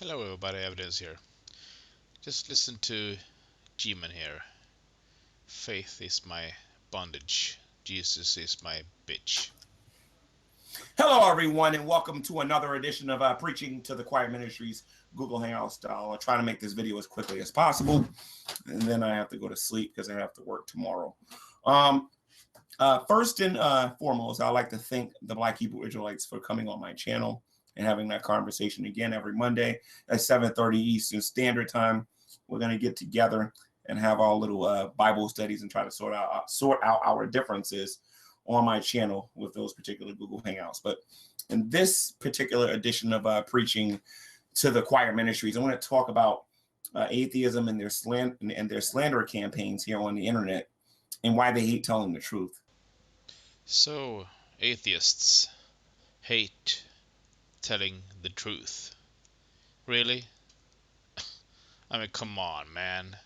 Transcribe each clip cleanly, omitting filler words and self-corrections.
Hello everybody, Evidence here. Just listen to G-Man here. Faith is my bondage. Jesus is my bitch. Hello, everyone, and welcome to another edition of Preaching to the Choir Ministries Google Hangout style. I'll try to make this video as quickly as possible, and then I have to go to sleep because I have to work tomorrow. First and foremost, I'd like to thank the Black Hebrew Israelites for coming on my channel and having that conversation again every Monday at 7:30 Eastern Standard Time. We're going to get together and have our little Bible studies and try to sort out our differences on my channel with those particular Google Hangouts. But in this particular edition of Preaching to the Choir Ministries, I want to talk about atheism and their slander campaigns here on the internet and why they hate telling the truth. So, atheists hate telling the truth. Really? I mean, come on, man.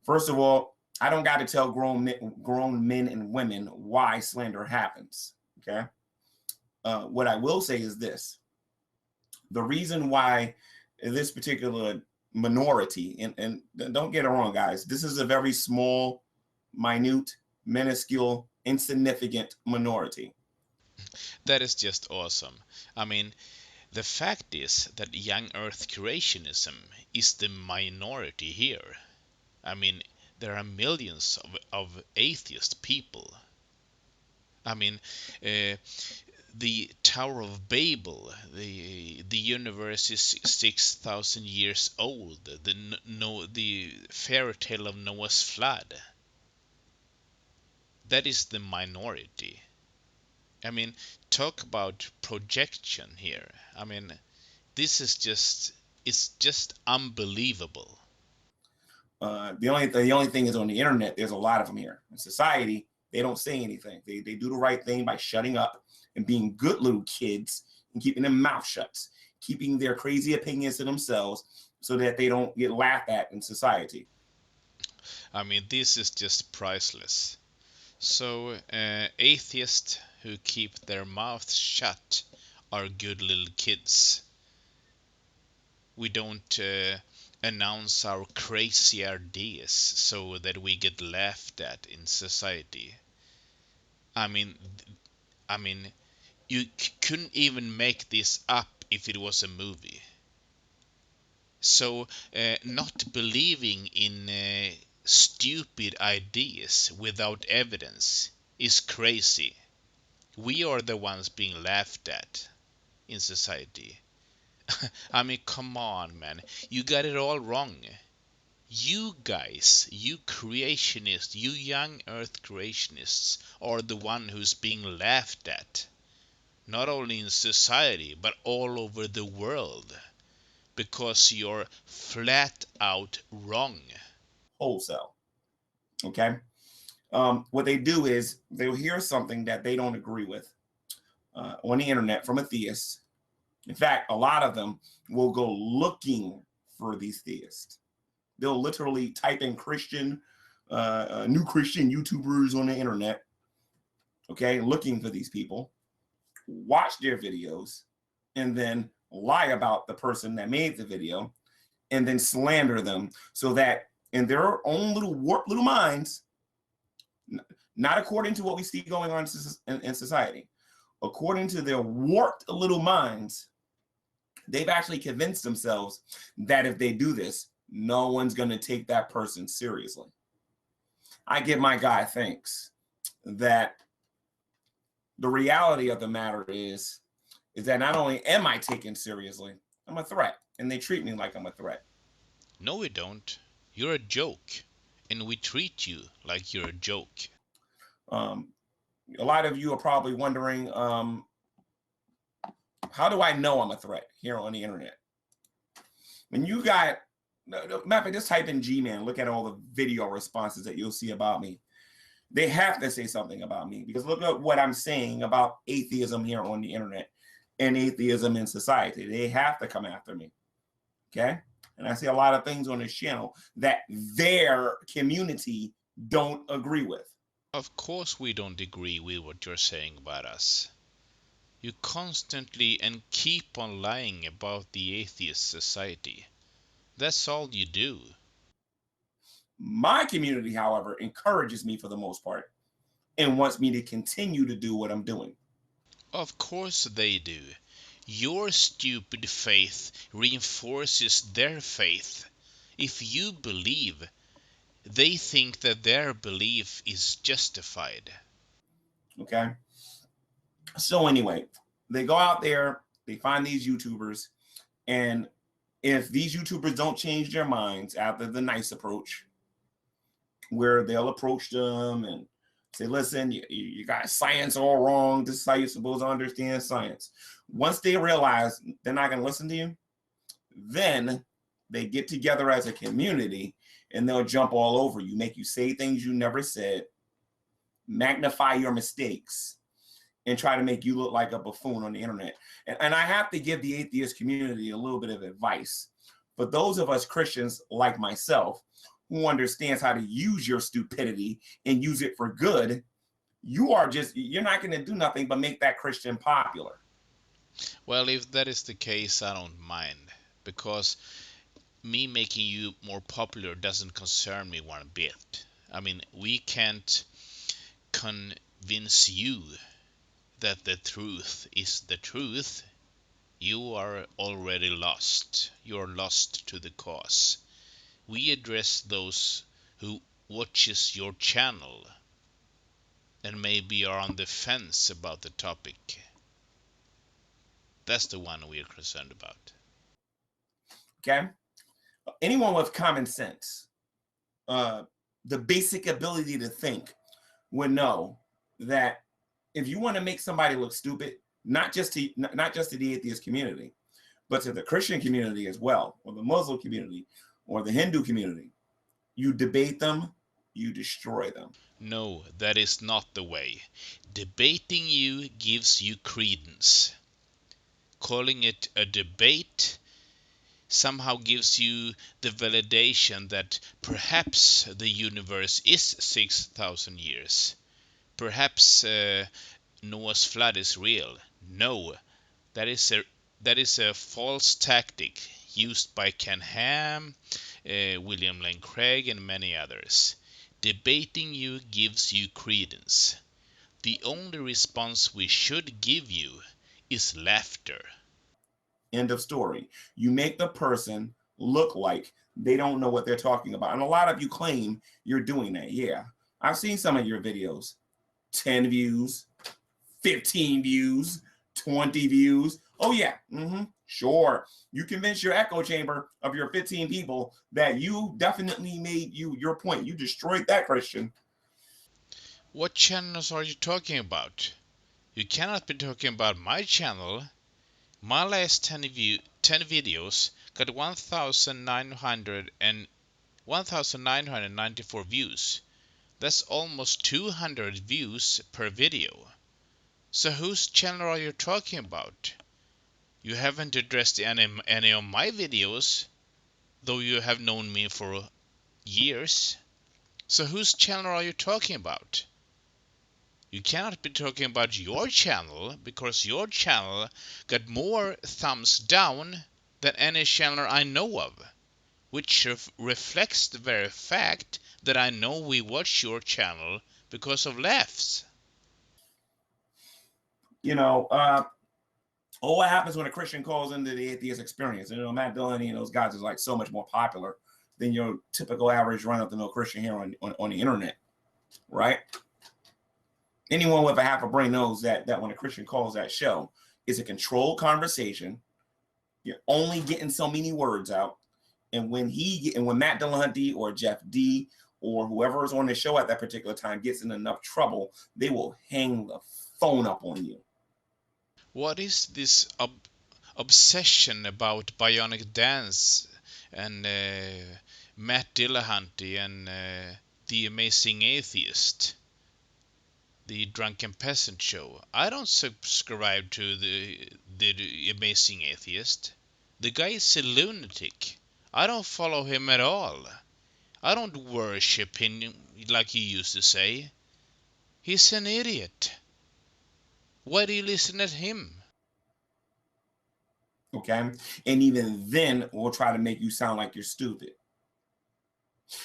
First of all, I don't got to tell grown men and women why slander happens. Okay. What I will say is this: the reason why this particular minority, and don't get it wrong, guys, this is a very small, minute, minuscule, insignificant minority. That is just awesome. I mean, the fact is that young earth creationism is the minority here. I mean, there are millions of atheist people. I mean, uh, the Tower of Babel, the universe is 6,000 years old. The fairy tale of Noah's flood. That is the minority. I mean, talk about projection here. I mean, this is just it's just unbelievable. The only thing is, on the internet, there's a lot of them here. In society, they don't say anything. They do the right thing by shutting up and being good little kids and keeping their mouth shut, keeping their crazy opinions to themselves so that they don't get laughed at in society. I mean, this is just priceless. So, atheists who keep their mouths shut are good little kids. We don't announce our crazy ideas so that we get laughed at in society. I mean, I mean, you couldn't even make this up if it was a movie. So, not believing in stupid ideas without evidence is crazy. We are the ones being laughed at in society. I mean, come on, man. You got it all wrong. You guys, you creationists, you young earth creationists, are the one who's being laughed at. Not only in society, but all over the world. Because you're flat out wrong. Wholesale. Okay. What they do is they'll hear something that they don't agree with on the internet from a theist. In fact, a lot of them will go looking for these theists. They'll literally type in new Christian YouTubers on the internet, okay, looking for these people, watch their videos, and then lie about the person that made the video, and then slander them so that in their own little warped little minds, not according to what we see going on in society, according to their warped little minds, they've actually convinced themselves that if they do this, no one's going to take that person seriously. I give my guy thanks that the reality of the matter is that not only am I taken seriously, I'm a threat, and they treat me like I'm a threat. No, we don't. You're a joke. And we treat you like you're a joke. Um, a lot of you are probably wondering, how do I know I'm a threat here on the internet? When you got, matter of fact, just type in G-Man, look at all the video responses that you'll see about me. They have to say something about me because look at what I'm saying about atheism here on the internet and atheism in society. They have to come after me. Okay. And I see a lot of things on this channel that their community don't agree with. Of course we don't agree with what you're saying about us. You constantly and keep on lying about the atheist society. That's all you do. My community, however, encourages me for the most part and wants me to continue to do what I'm doing. Of course they do. Your stupid faith reinforces their faith. If you believe, they think that their belief is justified. Okay. So, anyway, they go out there, they find these YouTubers, and if these YouTubers don't change their minds after the nice approach, where they'll approach them and say, listen, you got science all wrong. This is how you're supposed to understand science. Once they realize they're not going to listen to you, then they get together as a community and they'll jump all over you, make you say things you never said, magnify your mistakes, and try to make you look like a buffoon on the internet. And I have to give the atheist community a little bit of advice. For those of us Christians like myself, who understands how to use your stupidity and use it for good, you're not going to do nothing but make that Christian popular. Well, if that is the case, I don't mind. Because me making you more popular doesn't concern me one bit. I mean, we can't convince you that the truth is the truth. You are already lost. You're lost to the cause. We address those who watches your channel and maybe are on the fence about the topic. That's the one we're concerned about. Okay? Anyone with common sense, uh, the basic ability to think, would know that if you want to make somebody look stupid, not just to the atheist community, but to the Christian community as well, or the Muslim community, or the Hindu community, you debate them, you destroy them. No, that is not the way. Debating you gives you credence. Calling it a debate somehow gives you the validation that perhaps the universe is 6,000 years. Perhaps Noah's flood is real. No, that is a that is a false tactic used by Ken Ham, William Lane Craig, and many others. Debating you gives you credence. The only response we should give you is laughter. End of story. You make the person look like they don't know what they're talking about. And a lot of you claim you're doing that. Yeah. I've seen some of your videos. 10 views, 15 views, 20 views. Oh, yeah. Sure. You convince your echo chamber of your 15 people that you definitely made your point. You destroyed that Christian. What channels are you talking about? You cannot be talking about my channel. My last 10 videos got 1,994 views. That's almost 200 views per video. So whose channel are you talking about? You haven't addressed any of my videos, though you have known me for years. So whose channel are you talking about? You cannot be talking about your channel because your channel got more thumbs down than any channel I know of, which reflects the very fact that I know we watch your channel because of laughs. You know, what happens when a Christian calls into the atheist experience? Matt Dillon and those guys is like so much more popular than your typical average run of the mill Christian here on the internet, right? Anyone with a half a brain knows that when a Christian calls that show, it's a controlled conversation. You're only getting so many words out. And when Matt Dillahunty or Jeff D or whoever is on the show at that particular time gets in enough trouble, they will hang the phone up on you. What is this obsession about bionic dance and Matt Dillahunty and the Amazing Atheist? The Drunken Peasant Show. I don't subscribe to the Amazing Atheist. The guy is a lunatic. I don't follow him at all. I don't worship him like he used to say. He's an idiot. Why do you listen at him? Okay. And even then, we'll try to make you sound like you're stupid.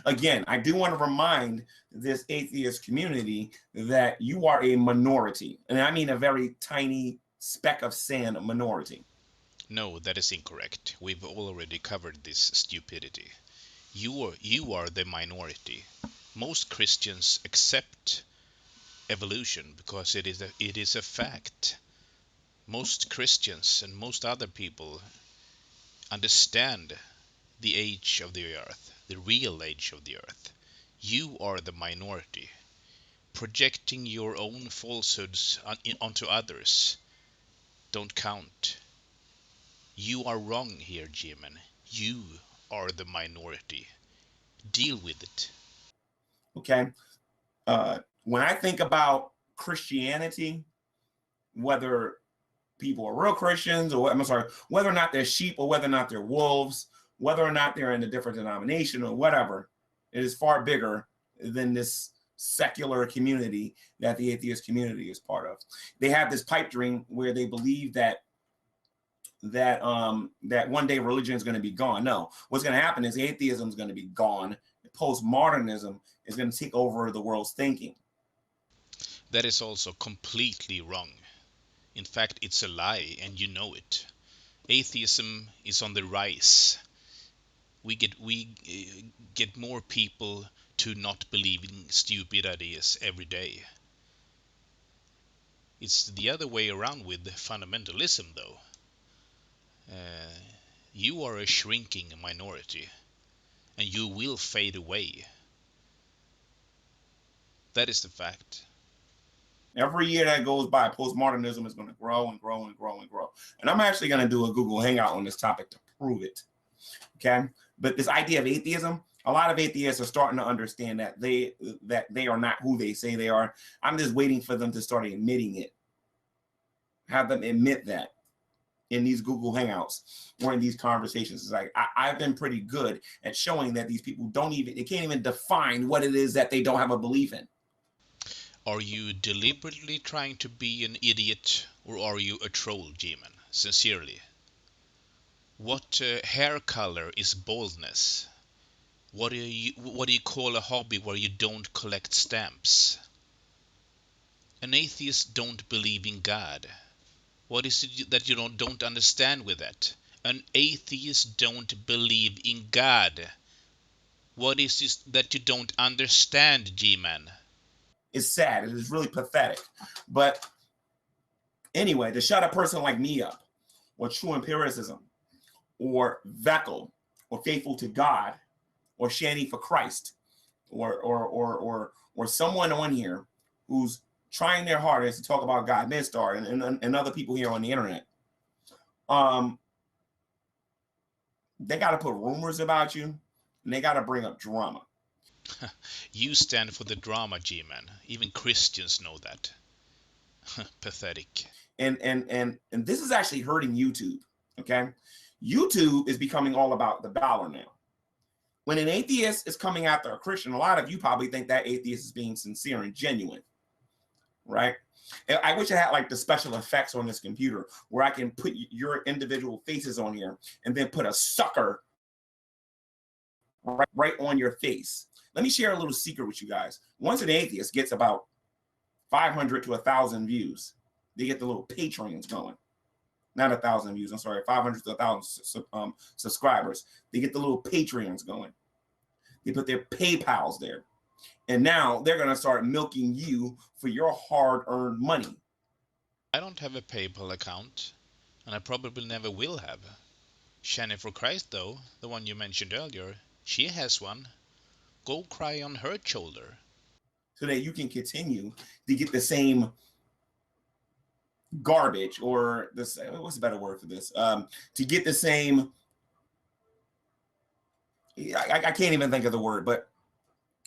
Again, I do want to remind this atheist community that you are a minority. And I mean a very tiny speck of sand minority. No, that is incorrect. We've already covered this stupidity. You are the minority. Most Christians accept evolution because it is a fact. Most Christians and most other people understand the age of the earth, the real age of the earth. You are the minority, projecting your own falsehoods onto others. Don't count. You are wrong here, Jimin. You are the minority. Deal with it. Okay. When I think about Christianity, whether people are real Christians or I'm sorry, whether or not they're sheep or whether or not they're wolves, whether or not they're in a different denomination or whatever, it is far bigger than this secular community that the atheist community is part of. They have this pipe dream where they believe that one day religion is going to be gone. No, what's going to happen is atheism is going to be gone. Postmodernism is going to take over the world's thinking. That is also completely wrong. In fact, it's a lie, and you know it. Atheism is on the rise. We get more people to not believe in stupid ideas every day. It's the other way around with fundamentalism, though. Uh, you are a shrinking minority, and you will fade away. That is the fact. Every year that goes by, postmodernism is going to grow and grow and grow and grow. And I'm actually going to do a Google Hangout on this topic to prove it. Okay. But this idea of atheism, a lot of atheists are starting to understand that they are not who they say they are. I'm just waiting for them to start admitting it. Have them admit that in these Google Hangouts or in these conversations. It's like I've been pretty good at showing that these people they can't even define what it is that they don't have a belief in. Are you deliberately trying to be an idiot, or are you a troll, G-Man? Sincerely. What hair color is baldness? What do you call a hobby where you don't collect stamps? An atheist don't believe in God. What is it that you don't understand with that? An atheist don't believe in God. What is it that you don't understand, G-Man? It's sad. It is really pathetic. But anyway, to shut a person like me up, or true empiricism, or Veckel, or faithful to God, or Shanny for Christ, or someone on here who's trying their hardest to talk about God, Midstar, and other people here on the internet. They got to put rumors about you, and they got to bring up drama. You stand for the drama, G-Man. Even Christians know that. Pathetic. And this is actually hurting YouTube. Okay, YouTube is becoming all about the dollar now. When an atheist is coming after a Christian, a lot of you probably think that atheist is being sincere and genuine, right? I wish I had like the special effects on this computer where I can put your individual faces on here and then put a sucker right on your face. Let me share a little secret with you guys. Once an atheist gets about 500 to 1,000 views, they get the little Patreons going. Not 1,000 views, I'm sorry, 500 to 1,000 subscribers. They get the little Patreons going. They put their PayPals there. And now they're going to start milking you for your hard-earned money. I don't have a PayPal account, and I probably never will have. Shanny for Christ, though, the one you mentioned earlier, she has one. Go cry on her shoulder. So that you can continue to get the same garbage, or this, what's a better word for this? To get the same, I can't even think of the word, but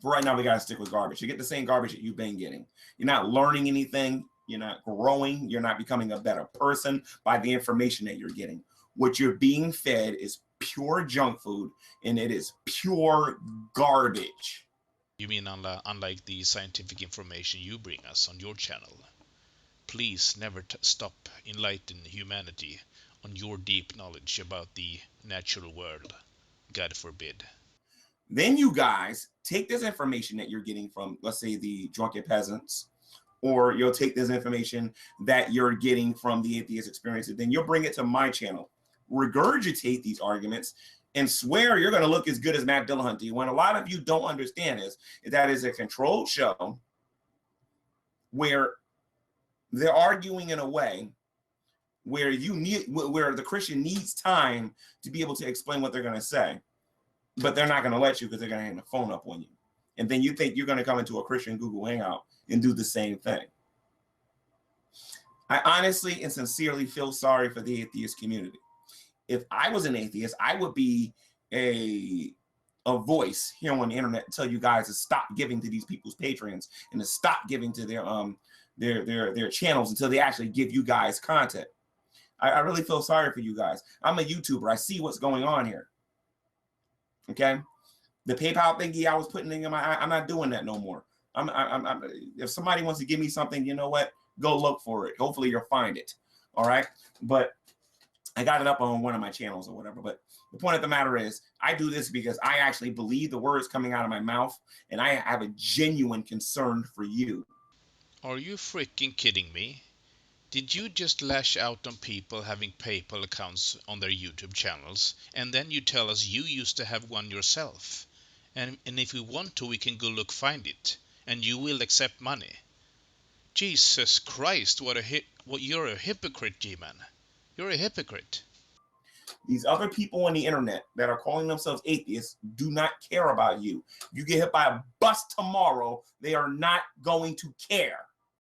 for right now, we got to stick with garbage. You get the same garbage that you've been getting. You're not learning anything. You're not growing. You're not becoming a better person by the information that you're getting. What you're being fed is pure junk food, and it is pure garbage. You mean unlike the scientific information you bring us on your channel? please never stop enlightening humanity on your deep knowledge about the natural world. God forbid. Then you guys take this information that you're getting from, let's say, the drunken peasants, or you'll take this information that you're getting from the atheist experience, and then you'll bring it to my channel, regurgitate these arguments, and swear you're going to look as good as Matt Dillahunty. When a lot of you don't understand is that is a controlled show where they're arguing in a way where where the Christian needs time to be able to explain what they're going to say, but they're not going to let you because they're going to hang the phone up on you. And then you think you're going to come into a Christian Google Hangout and do the same thing. I honestly and sincerely feel sorry for the atheist community. If I was an atheist, I would be a voice here on the internet to tell you guys to stop giving to these people's patrons and to stop giving to their channels until they actually give you guys content. I really feel sorry for you guys. I'm a YouTuber. I see what's going on here. Okay, the PayPal thingy I was putting in I'm not doing that no more. If somebody wants to give me something, you know what? Go look for it. Hopefully you'll find it. All right, but I got it up on one of my channels or whatever. But the point of the matter is, I do this because I actually believe the words coming out of my mouth, and I have a genuine concern for you. Are you freaking kidding me? Did you just lash out on people having PayPal accounts on their YouTube channels, and then you tell us you used to have one yourself? And if we want to, we can go find it, and you will accept money. Jesus Christ, you're a hypocrite, G-Man. You're a hypocrite. These other people on the internet that are calling themselves atheists do not care about you. You get hit by a bus tomorrow, they are not going to care.